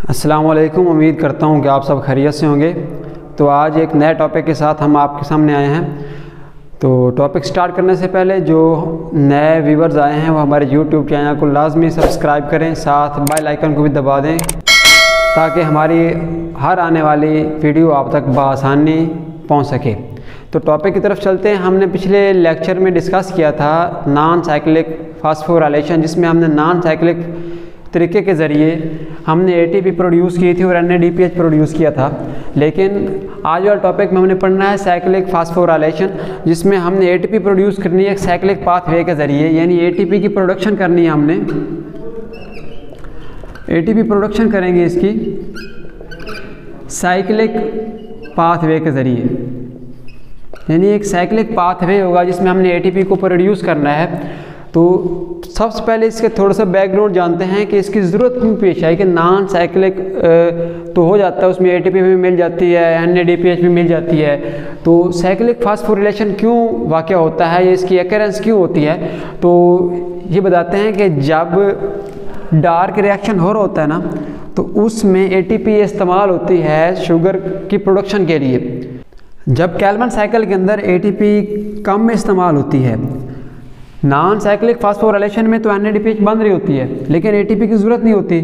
अस्सलाम वालेकुम। उम्मीद करता हूँ कि आप सब खैरियत से होंगे। तो आज एक नए टॉपिक के साथ हम आपके सामने आए हैं। तो टॉपिक स्टार्ट करने से पहले जो नए व्यूवर्स आए हैं वो हमारे यूट्यूब चैनल को लाजमी सब्सक्राइब करें, साथ बेल आइकन को भी दबा दें ताकि हमारी हर आने वाली वीडियो आप तक बआसानी पहुँच सके। तो टॉपिक की तरफ चलते हैं। हमने पिछले लेक्चर में डिस्कस किया था नॉन साइक्लिक फास्फोराइलेशन, जिसमें हमने नॉन साइक्लिक तरीके के ज़रिए हमने एटीपी प्रोड्यूस की थी और NADPH प्रोड्यूस किया था। लेकिन आज वाले टॉपिक में हमने पढ़ना है साइक्लिक फास्फोराइलेशन, जिसमें हमने एटीपी प्रोड्यूस करनी है एक साइक्लिक पाथवे के ज़रिए, यानी एटीपी की प्रोडक्शन करनी है। हमने एटीपी प्रोडक्शन करेंगे इसकी साइक्लिक पाथवे के ज़रिए, यानी एक साइक्लिक पाथवे होगा जिसमें हमने एटीपी को प्रोड्यूस करना है। तो सबसे पहले इसके थोड़ा सा बैकग्राउंड जानते हैं कि इसकी ज़रूरत क्यों पेश आई कि नॉन साइक्लिक तो हो जाता है, उसमें एटीपी भी मिल जाती है, NADPH भी मिल जाती है। तो साइक्लिक फास्फोरिलेशन क्यों वाक़या होता है, ये इसकी अकरेंस क्यों होती है, तो ये बताते हैं कि जब डार्क रिएक्शन हो रहा होता है ना, तो उसमें एटीपी इस्तेमाल होती है शुगर की प्रोडक्शन के लिए। जब कैल्विन साइकिल के अंदर एटीपी कम में इस्तेमाल होती है, नॉन साइक्लिक फास्फोराइलेशन में तो NADPH बन रही होती है लेकिन एटीपी की ज़रूरत नहीं होती,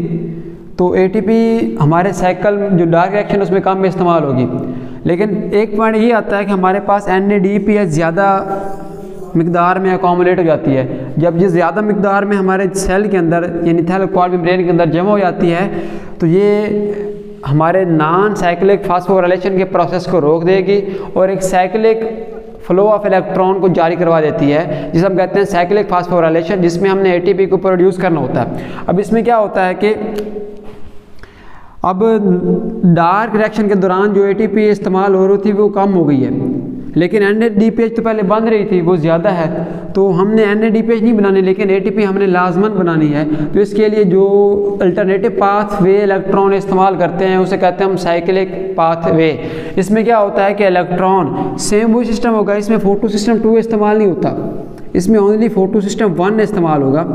तो एटीपी हमारे साइकिल जो डार्क रिएक्शन उसमें कम में इस्तेमाल होगी। लेकिन एक पॉइंट ये आता है कि हमारे पास NADPH ज़्यादा मिकदार में अकोमोडेट हो जाती है। जब ये ज़्यादा मिकदार में हमारे सेल के अंदर यानी थैलेमोइड मेम्ब्रेन के अंदर जमा हो जाती है, तो ये हमारे नॉन साइक्लिक फास्फोराइलेशन के प्रोसेस को रोक देगी और एक साइक्लिक फ्लो ऑफ इलेक्ट्रॉन को जारी करवा देती है, जिसे हम कहते हैं साइक्लिक फास्फोराइलेशन, जिसमें हमने एटीपी को प्रोड्यूस करना होता है। अब इसमें क्या होता है कि अब डार्क रिएक्शन के दौरान जो एटीपी इस्तेमाल हो रही थी वो कम हो गई है, लेकिन NADPH तो पहले बन रही थी, वो ज़्यादा है। तो हमने NADPH नहीं बनानी, लेकिन एटीपी हमने लाजमन बनानी है। तो इसके लिए जो अल्टरनेटिव पाथवे इलेक्ट्रॉन इस्तेमाल करते हैं उसे कहते हैं हम साइक्लिक पाथवे। इसमें क्या होता है कि इलेक्ट्रॉन सेम वही सिस्टम होगा, इसमें फोटो सिस्टम 2 इस्तेमाल नहीं होता, इसमें ओनली फोटो सिस्टम 1 इस्तेमाल होगा।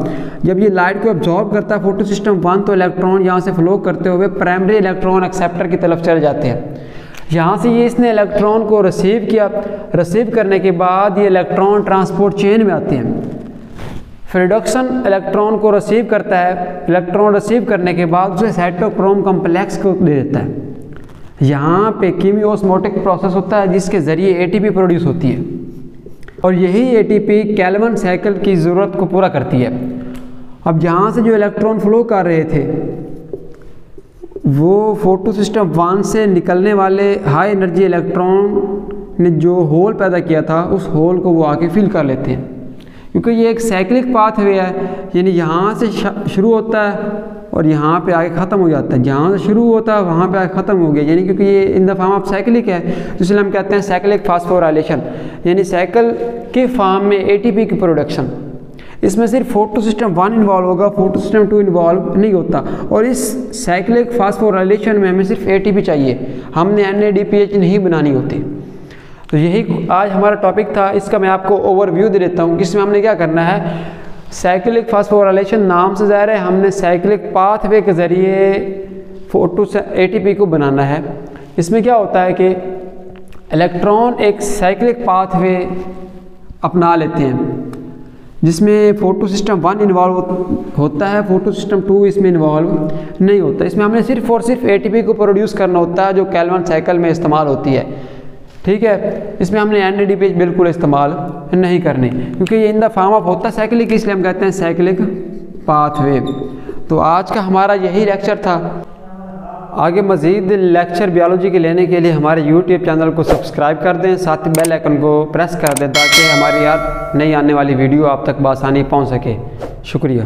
जब ये लाइट को अब्जॉर्ब करता है फोटो सिस्टम 1, तो इलेक्ट्रॉन यहाँ से फ्लो करते हुए प्राइमरी इलेक्ट्रॉन एक्सेप्टर की तरफ चले जाते हैं। यहाँ से ये इसने इलेक्ट्रॉन को रिसीव किया, रिसीव करने के बाद ये इलेक्ट्रॉन ट्रांसपोर्ट चेन में आते हैं। फिर रिडक्शन इलेक्ट्रॉन को रिसीव करता है, इलेक्ट्रॉन रिसीव करने के बाद उसे साइटोक्रोम कॉम्प्लेक्स को दे देता है। यहाँ पे कीमियोस्मोटिक प्रोसेस होता है जिसके ज़रिए एटीपी प्रोड्यूस होती है और यही एटीपी कैल्विन साइकिल की ज़रूरत को पूरा करती है। अब यहाँ से जो इलेक्ट्रॉन फ्लो कर रहे थे वो फोटो सिस्टम 1 से निकलने वाले हाई एनर्जी इलेक्ट्रॉन ने जो होल पैदा किया था उस होल को वो आके फिल कर लेते हैं, क्योंकि ये एक साइक्लिक पाथवे है, यानी यहाँ से शुरू होता है और यहाँ पे आगे ख़त्म हो जाता है। जहाँ से शुरू होता है वहाँ पे आगे ख़त्म हो गया, यानी क्योंकि ये in the form of cyclic है, तो इसलिए हम कहते हैं साइक्लिक फास्फोराइलेशन, यानी साइकिल के फॉर्म में एटीपी की प्रोडक्शन। इसमें सिर्फ फोटो सिस्टम 1 इन्वॉल्व होगा, फोटो सिस्टम 2 इन्वॉल्व नहीं होता। और इस साइक्लिक फास्फोराइलेशन में हमें सिर्फ एटीपी चाहिए, हमने NADPH नहीं बनानी होती। तो यही आज हमारा टॉपिक था, इसका मैं आपको ओवरव्यू दे देता हूँ। इसमें हमने क्या करना है, साइक्लिक फास्फोराइलेशन नाम से ज़ाहिर है हमने साइक्लिक पाथवे के ज़रिए फोटो एटीपी को बनाना है। इसमें क्या होता है कि इलेक्ट्रॉन एक साइक्लिक पाथवे अपना लेते हैं जिसमें फोटो सिस्टम 1 इन्वॉल्व होता है, फोटो सिस्टम 2 इसमें इन्वॉल्व नहीं होता। इसमें हमने सिर्फ और सिर्फ एटीपी को प्रोड्यूस करना होता है जो कैल्विन साइकिल में इस्तेमाल होती है, ठीक है। इसमें हमने NADPH बिल्कुल इस्तेमाल नहीं करनी, क्योंकि ये इन द फॉर्म ऑफ होता है साइक्लिक, इसलिए हम कहते हैं साइक्लिक पाथवे। तो आज का हमारा यही लेक्चर था। आगे मज़ीद लेक्चर बायोलॉजी के लेने के लिए हमारे YouTube चैनल को सब्सक्राइब कर दें, साथ ही बेल आइकन को प्रेस कर दें ताकि हमारी यार नई आने वाली वीडियो आप तक बआसानी पहुंच सके। शुक्रिया।